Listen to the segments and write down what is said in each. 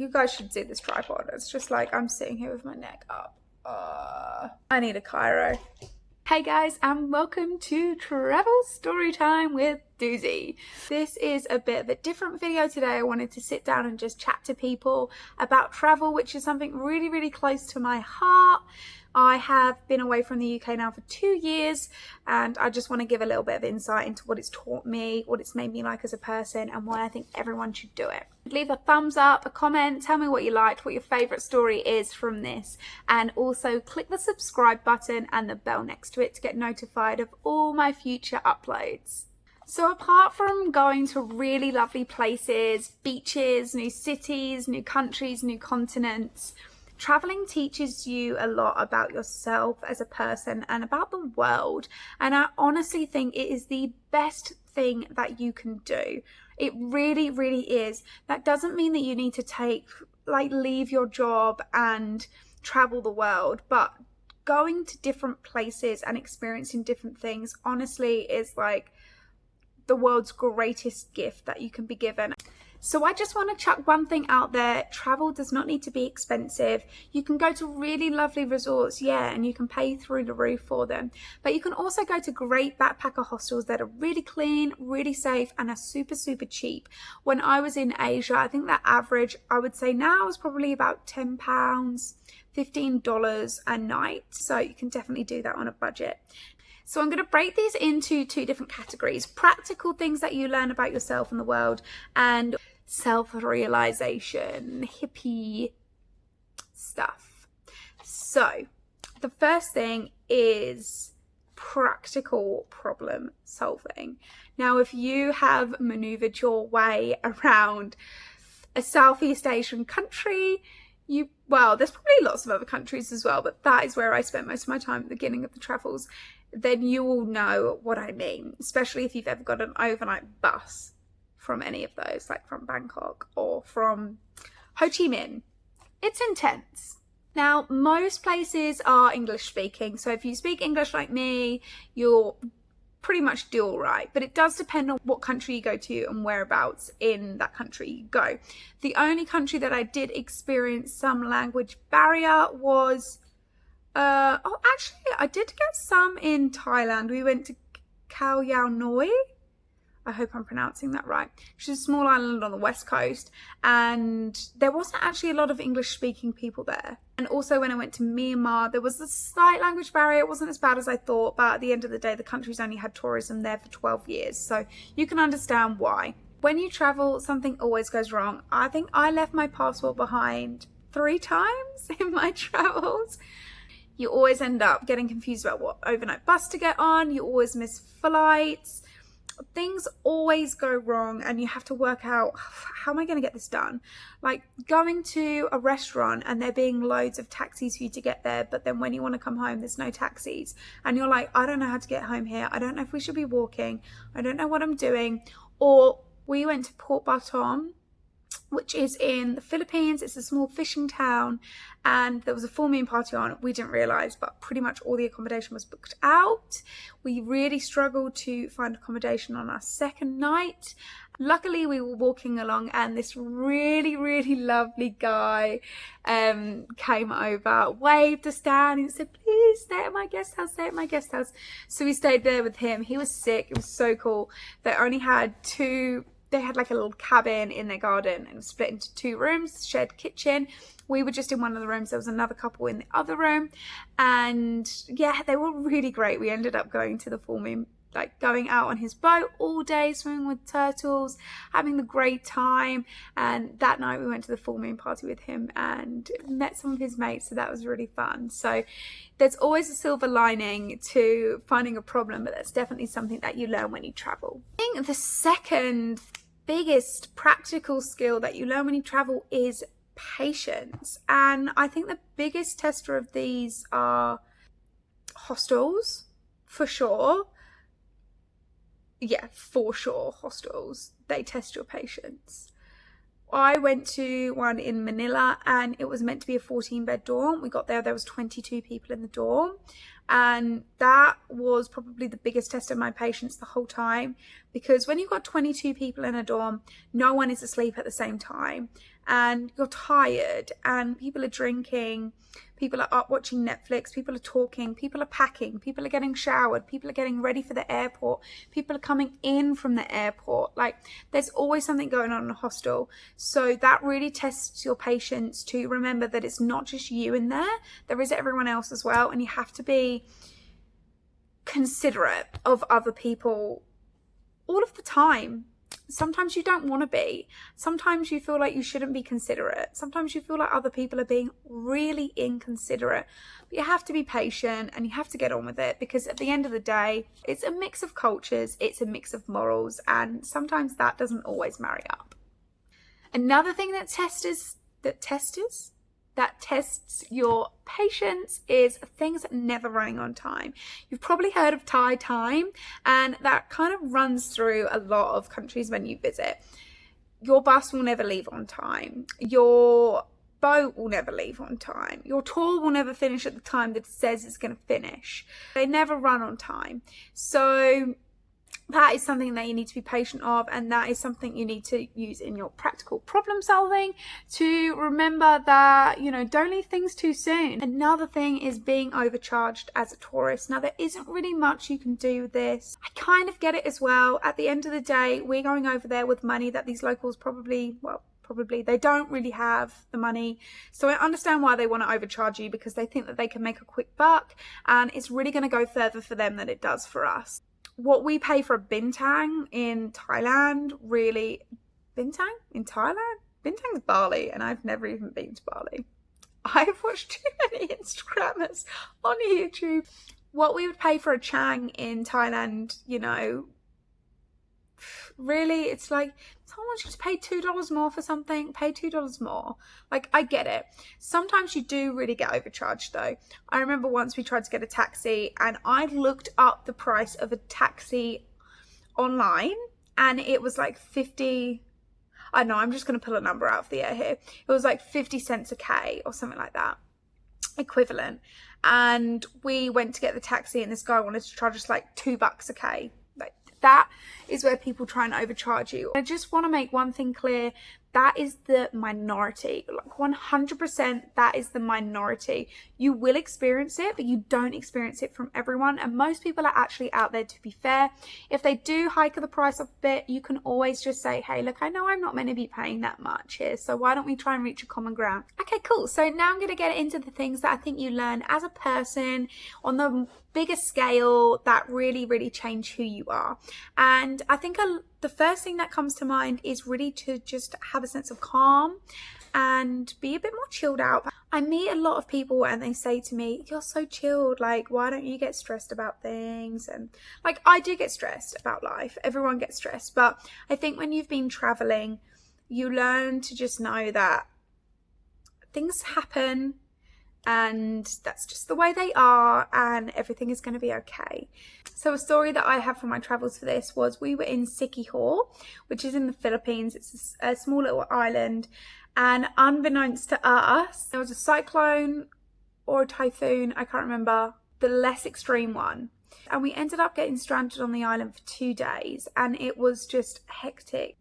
You guys should see this tripod. It's just like I'm sitting here with my neck up. I need a Cairo. Hey guys, and welcome to Travel Storytime with Doozy. This is a bit of a different video today. I wanted to sit down and just chat to people about travel, which is something really, really close to my heart. I have been away from the UK now for 2 years, and I just want to give a little bit of insight into what it's taught me, what it's made me like as a person, and why I think everyone should do it. Leave a thumbs up, a comment, tell me what you liked, what your favourite story is from this, and also click the subscribe button and the bell next to it to get notified of all my future uploads. So apart from going to really lovely places, beaches, new cities, new countries, new continents, traveling teaches you a lot about yourself as a person and about the world. And I honestly think it is the best thing that you can do. It really, really is. That doesn't mean that you need to leave your job and travel the world, but going to different places and experiencing different things honestly is like the world's greatest gift that you can be given. So I just want to chuck one thing out there. Travel does not need to be expensive. You can go to really lovely resorts, yeah, and you can pay through the roof for them. But you can also go to great backpacker hostels that are really clean, really safe, and are super, super cheap. When I was in Asia, I think that average, I would say now, is probably about £10, $15 a night. So you can definitely do that on a budget. So I'm going to break these into two different categories: practical things that you learn about yourself and the world, and self-realization, hippie stuff. So the first thing is practical problem solving. Now, if you have maneuvered your way around a Southeast Asian country, there's probably lots of other countries as well, but that is where I spent most of my time at the beginning of the travels, then you will know what I mean, especially if you've ever got an overnight bus from any of those, like from Bangkok or from Ho Chi Minh. It's intense. Now, most places are English speaking, so if you speak English like me, you'll pretty much do all right, but it does depend on what country you go to and whereabouts in that country you go. The only country that I did experience some language barrier was I did get some in Thailand. We went to Khao Yao Noi. I hope I'm pronouncing that right. Which is a small island on the west coast, and there wasn't actually a lot of English speaking people there. And also when I went to Myanmar, there was a slight language barrier. It wasn't as bad as I thought, but at the end of the day, the country's only had tourism there for 12 years, so you can understand why. When you travel, something always goes wrong. I think I left my passport behind 3 times in my travels. You always end up getting confused about what overnight bus to get on. You always miss flights. Things always go wrong, and you have to work out, how am I going to get this done? Like going to a restaurant and there being loads of taxis for you to get there, but then when you want to come home, there's no taxis. And you're like, I don't know how to get home here. I don't know if we should be walking. I don't know what I'm doing. Or we went to Port Baton, which is in the Philippines. It's a small fishing town, and there was a full moon party on. We didn't realise, but pretty much all the accommodation was booked out. We really struggled to find accommodation on our second night. Luckily, we were walking along, and this really, really lovely guy came over, waved us down, and said, please stay at my guest house, stay at my guest house. So we stayed there with him. He was sick. It was so cool. They only had They had like a little cabin in their garden and split into 2 rooms, shared kitchen. We were just in one of the rooms. There was another couple in the other room. And yeah, they were really great. We ended up going to the full moon, like going out on his boat all day, swimming with turtles, having the great time. And that night we went to the full moon party with him and met some of his mates. So that was really fun. So there's always a silver lining to finding a problem, but that's definitely something that you learn when you travel. I think the second biggest practical skill that you learn when you travel is patience. And I think the biggest tester of these are hostels, for sure. Yeah, for sure, hostels. They test your patience. I went to one in Manila, and it was meant to be a 14-bed dorm. We got there was 22 people in the dorm, and that was probably the biggest test of my patience the whole time, because when you've got 22 people in a dorm, no one is asleep at the same time, and you're tired and people are drinking, people are up watching Netflix, people are talking, people are packing, people are getting showered, people are getting ready for the airport, people are coming in from the airport. Like, there's always something going on in a hostel. So that really tests your patience to remember that it's not just you in there. There is everyone else as well. And you have to be considerate of other people all of the time. Sometimes you don't want to be. Sometimes you feel like you shouldn't be considerate. Sometimes you feel like other people are being really inconsiderate. But you have to be patient and you have to get on with it, because at the end of the day, it's a mix of cultures, it's a mix of morals, and sometimes that doesn't always marry up. Another thing that tests your patience is things never running on time. You've probably heard of Thai time, and that kind of runs through a lot of countries when you visit. Your bus will never leave on time. Your boat will never leave on time. Your tour will never finish at the time that it says it's going to finish. They never run on time. So that is something that you need to be patient of, and that is something you need to use in your practical problem solving to remember that, you know, don't leave things too soon. Another thing is being overcharged as a tourist. Now, there isn't really much you can do with this. I kind of get it as well. At the end of the day, we're going over there with money that these locals probably they don't really have the money. So I understand why they want to overcharge you, because they think that they can make a quick buck, and it's really going to go further for them than it does for us. What we pay for a bintang in Thailand, bintang in Thailand? Bintang's Bali, and I've never even been to Bali. I've watched too many Instagrammers on YouTube. What we would pay for a chang in Thailand, you know, really, it's like, someone wants you to pay $2 more for something, pay $2 more. Like, I get it. Sometimes you do really get overcharged though. I remember once we tried to get a taxi, and I looked up the price of a taxi online, and it was like 50, I know, I'm just going to pull a number out of the air here. It was like 50 cents a K or something like that, equivalent. And we went to get the taxi, and this guy wanted to charge us like $2 a K. That is where people try and overcharge you. I just want to make one thing clear. That is the minority. Like 100%, that is the minority. You will experience it, but you don't experience it from everyone. And most people are actually out there, to be fair. If they do hike the price up a bit, you can always just say, hey, look, I know I'm not meant to be paying that much here, so why don't we try and reach a common ground? Okay, cool. So now I'm going to get into the things that I think you learn as a person on the bigger scale that really, really change who you are. And I think the first thing that comes to mind is really to just have a sense of calm and be a bit more chilled out. I meet a lot of people and they say to me, you're so chilled, like, why don't you get stressed about things? And like, I do get stressed about life. Everyone gets stressed. But I think when you've been traveling, you learn to just know that things happen, and that's just the way they are, and everything is going to be okay. So a story that I have from my travels for this was, we were in Siquijor, which is in the Philippines. It's a small little island, and unbeknownst to us, there was a cyclone or a typhoon, I can't remember, the less extreme one, and we ended up getting stranded on the island for 2 days, and it was just hectic.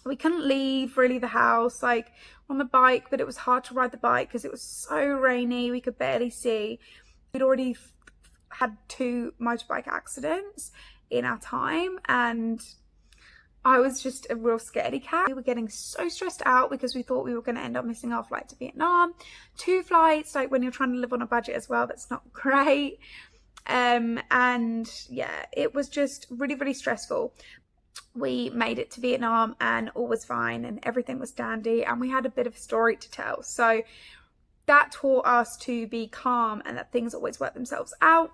We couldn't leave really the house, like on the bike, but it was hard to ride the bike because it was so rainy, we could barely see. We'd already had 2 motorbike accidents in our time, and I was just a real scaredy cat. We were getting so stressed out because we thought we were going to end up missing our flight to Vietnam. 2 flights, like when you're trying to live on a budget as well, that's not great. And yeah, it was just really, really stressful. We made it to Vietnam and all was fine and everything was dandy, and we had a bit of a story to tell. So that taught us to be calm and that things always work themselves out.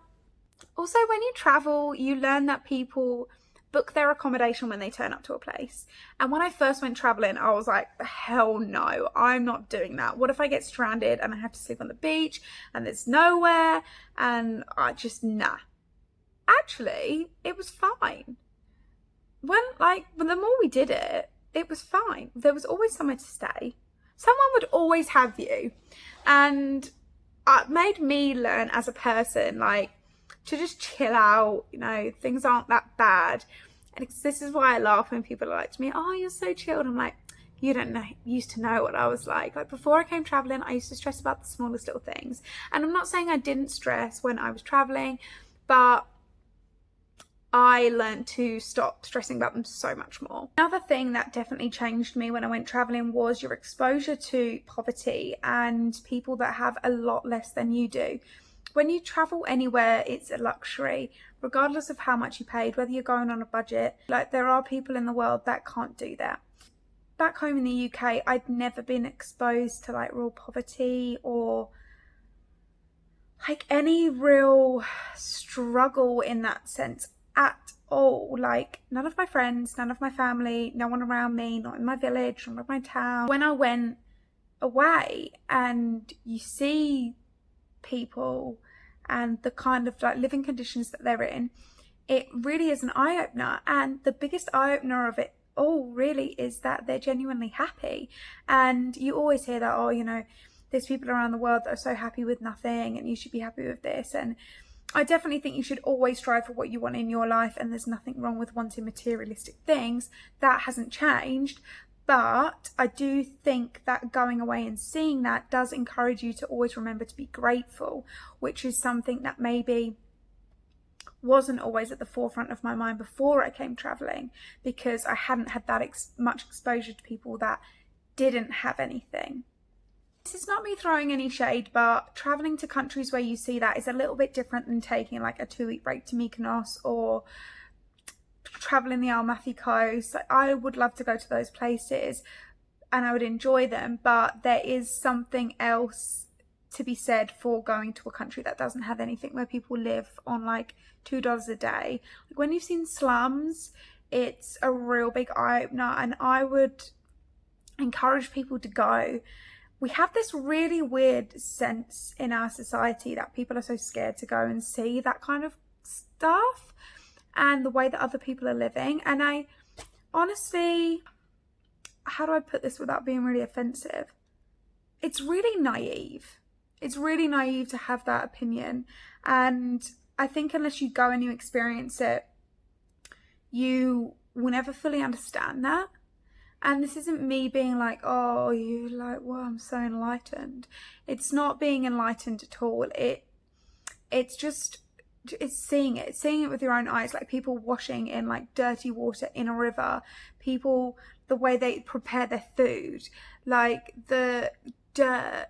Also, when you travel, you learn that people book their accommodation when they turn up to a place. And when I first went traveling, I was like, hell no, I'm not doing that. What if I get stranded and I have to sleep on the beach and there's nowhere? And I just, nah. Actually, it was fine. When the more we did it, it was fine. There was always somewhere to stay. Someone would always have you. And it made me learn as a person, like, to just chill out, you know, things aren't that bad. And this is why I laugh when people are like to me, oh, you're so chilled. I'm like, you don't know, used to know what I was like. Like before I came traveling, I used to stress about the smallest little things. And I'm not saying I didn't stress when I was traveling, but I learned to stop stressing about them so much more. Another thing that definitely changed me when I went traveling was your exposure to poverty and people that have a lot less than you do. When you travel anywhere, it's a luxury, regardless of how much you paid, whether you're going on a budget. Like there are people in the world that can't do that. Back home in the UK, I'd never been exposed to like real poverty or like any real struggle in that sense at all. Like none of my friends, none of my family, no one around me, not in my village, not in my town. When I went away and you see people and the kind of like living conditions that they're in, it really is an eye-opener. And the biggest eye-opener of it all really is that they're genuinely happy. And you always hear that, oh, you know, there's people around the world that are so happy with nothing and you should be happy with this. And I definitely think you should always strive for what you want in your life, and there's nothing wrong with wanting materialistic things. That hasn't changed. But I do think that going away and seeing that does encourage you to always remember to be grateful, which is something that maybe wasn't always at the forefront of my mind before I came traveling, because I hadn't had that much exposure to people that didn't have anything. This is not me throwing any shade, but traveling to countries where you see that is a little bit different than taking like a 2-week break to Mykonos or traveling the Amalfi Coast. I would love to go to those places and I would enjoy them, but there is something else to be said for going to a country that doesn't have anything, where people live on like $2 a day. Like when you've seen slums, it's a real big eye-opener, and I would encourage people to go. We have this really weird sense in our society that people are so scared to go and see that kind of stuff and the way that other people are living. And I honestly, how do I put this without being really offensive? It's really naive. It's really naive to have that opinion. And I think unless you go and you experience it, you will never fully understand that. And this isn't me being like, oh, you like, well, I'm so enlightened. It's not being enlightened at all. It's just, it's seeing it with your own eyes, like people washing in like dirty water in a river, people, the way they prepare their food, like the dirt.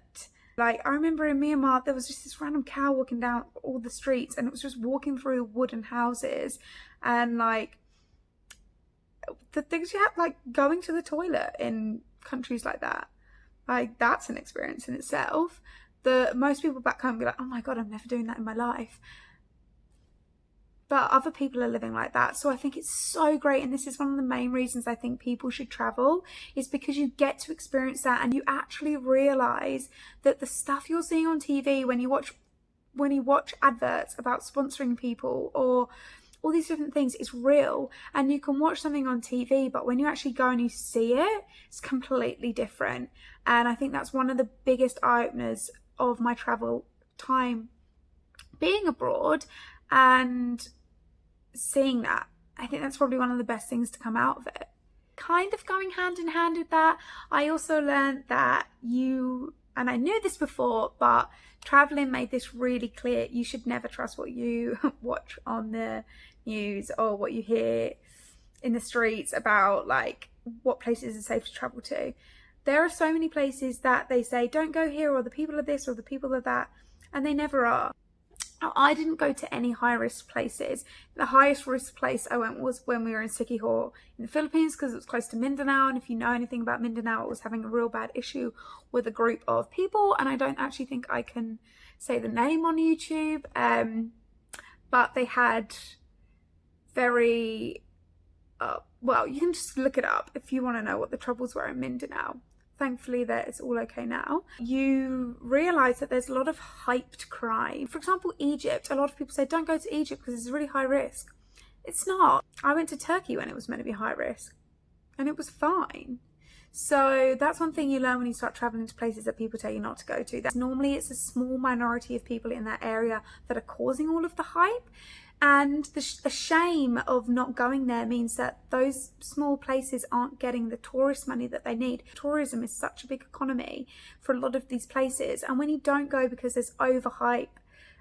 Like I remember in Myanmar, there was just this random cow walking down all the streets, and it was just walking through wooden houses, and like the things you have, like going to the toilet in countries like that, like that's an experience in itself. Most people back home be like, oh my god, I'm never doing that in my life. But other people are living like that. So I think it's so great, and this is one of the main reasons I think people should travel, is because you get to experience that and you actually realise that the stuff you're seeing on TV when you watch adverts about sponsoring people or all these different things is real. And you can watch something on TV, but when you actually go and you see it, it's completely different. And I think that's one of the biggest eye-openers of my travel time being abroad and seeing that. I think that's probably one of the best things to come out of it. Kind of going hand in hand with that, I also learned that and I knew this before, but traveling made this really clear, you should never trust what you watch on the news or what you hear in the streets about like what places are safe to travel to. There are so many places that they say don't go here, or the people are this or the people are that, and they never are. I didn't go to any high risk places. The highest risk place I went was when we were in Siquijor in the Philippines, because it was close to Mindanao, and if you know anything about Mindanao, it was having a real bad issue with a group of people, and I don't actually think I can say the name on YouTube, but they had very well, you can just look it up if you want to know what the troubles were in Mindanao. Thankfully that it's all okay now. You realise that there's a lot of hyped crime. For example, Egypt. A lot of people say don't go to Egypt because it's really high risk. It's not. I went to Turkey when it was meant to be high risk and it was fine. So that's one thing you learn when you start travelling to places that people tell you not to go to. Normally it's a small minority of people in that area that are causing all of the hype. And the shame of not going there means that those small places aren't getting the tourist money that they need. Tourism is such a big economy for a lot of these places. And when you don't go because there's overhype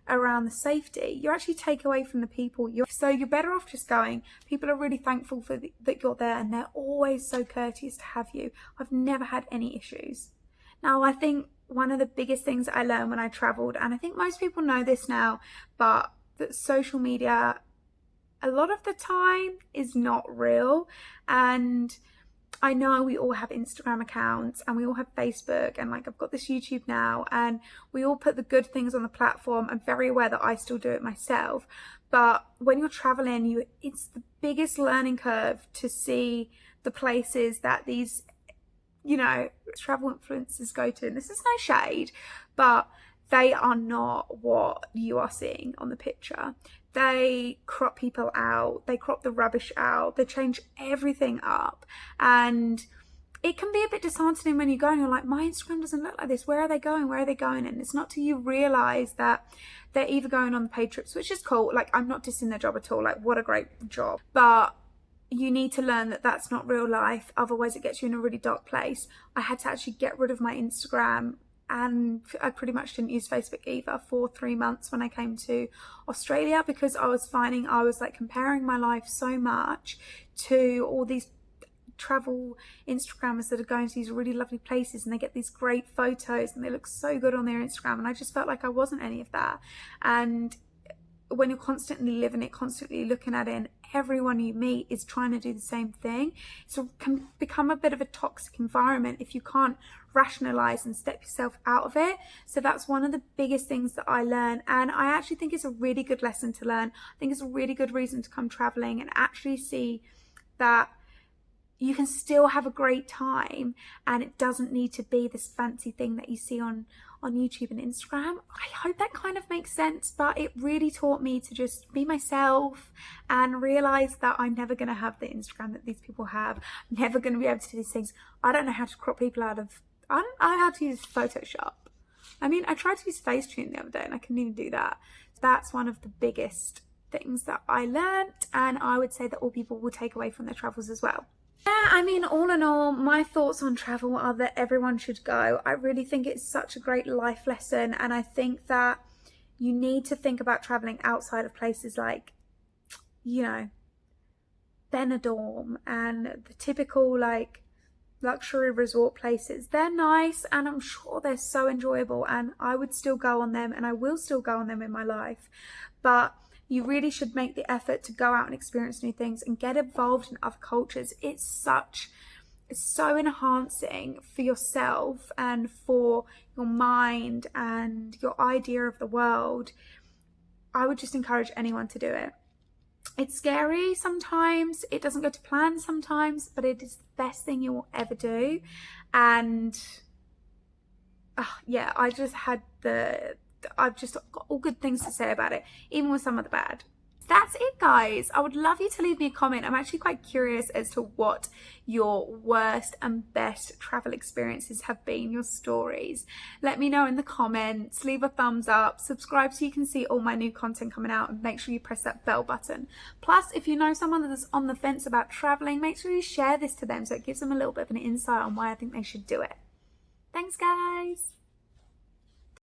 around the safety, you actually take away from the people. So you're better off just going. People are really thankful that you're there, and they're always so courteous to have you. I've never had any issues. Now, I think one of the biggest things I learned when I travelled, and I think most people know this now, but that social media a lot of the time is not real. And I know we all have Instagram accounts and we all have Facebook, and like I've got this YouTube now, and we all put the good things on the platform. I'm very aware that I still do it myself, but when you're traveling, it's the biggest learning curve to see the places that these, you know, travel influencers go to. And this is no shade, but they are not what you are seeing on the picture. They crop people out, they crop the rubbish out, they change everything up. And it can be a bit disheartening when you go and you're like, my Instagram doesn't look like this. Where are they going? Where are they going? And it's not till you realise that they're either going on the paid trips, which is cool. Like, I'm not dissing their job at all. Like, what a great job. But you need to learn that that's not real life. Otherwise, it gets you in a really dark place. I had to actually get rid of my Instagram, and I pretty much didn't use Facebook either for 3 months when I came to Australia, because I was finding I was like comparing my life so much to all these travel Instagrammers that are going to these really lovely places, and they get these great photos and they look so good on their Instagram, and I just felt like I wasn't any of that. And when you're constantly living it, constantly looking at it, and everyone you meet is trying to do the same thing, so it can become a bit of a toxic environment if you can't rationalize and step yourself out of it. So that's one of the biggest things that I learned, and I actually think it's a really good lesson to learn. I think it's a really good reason to come traveling and actually see that you can still have a great time, and it doesn't need to be this fancy thing that you see on YouTube and Instagram. I hope that kind of makes sense, but it really taught me to just be myself and realize that I'm never going to have the Instagram that these people have. I'm never going to be able to do these things. I don't know how to crop people out of, I don't know how to use Photoshop. I mean, I tried to use Facetune the other day and I couldn't even do that. That's one of the biggest things that I learned, and I would say that all people will take away from their travels as well. Yeah, I mean, all in all, my thoughts on travel are that everyone should go. I really think it's such a great life lesson, and I think that you need to think about traveling outside of places like, you know, Benidorm and the typical like luxury resort places. They're nice, and I'm sure they're so enjoyable, and I would still go on them, and I will still go on them in my life. But you really should make the effort to go out and experience new things and get involved in other cultures. It's so enhancing for yourself and for your mind and your idea of the world. I would just encourage anyone to do it. It's scary sometimes, it doesn't go to plan sometimes, but it is the best thing you will ever do. And yeah, I've just got all good things to say about it, even with some of the bad. That's it, guys. I would love you to leave me a comment. I'm actually quite curious as to what your worst and best travel experiences have been, your stories. Let me know in the comments, leave a thumbs up, subscribe so you can see all my new content coming out, and make sure you press that bell button. Plus, if you know someone that's on the fence about traveling, make sure you share this to them so it gives them a little bit of an insight on why I think they should do it. Thanks, guys.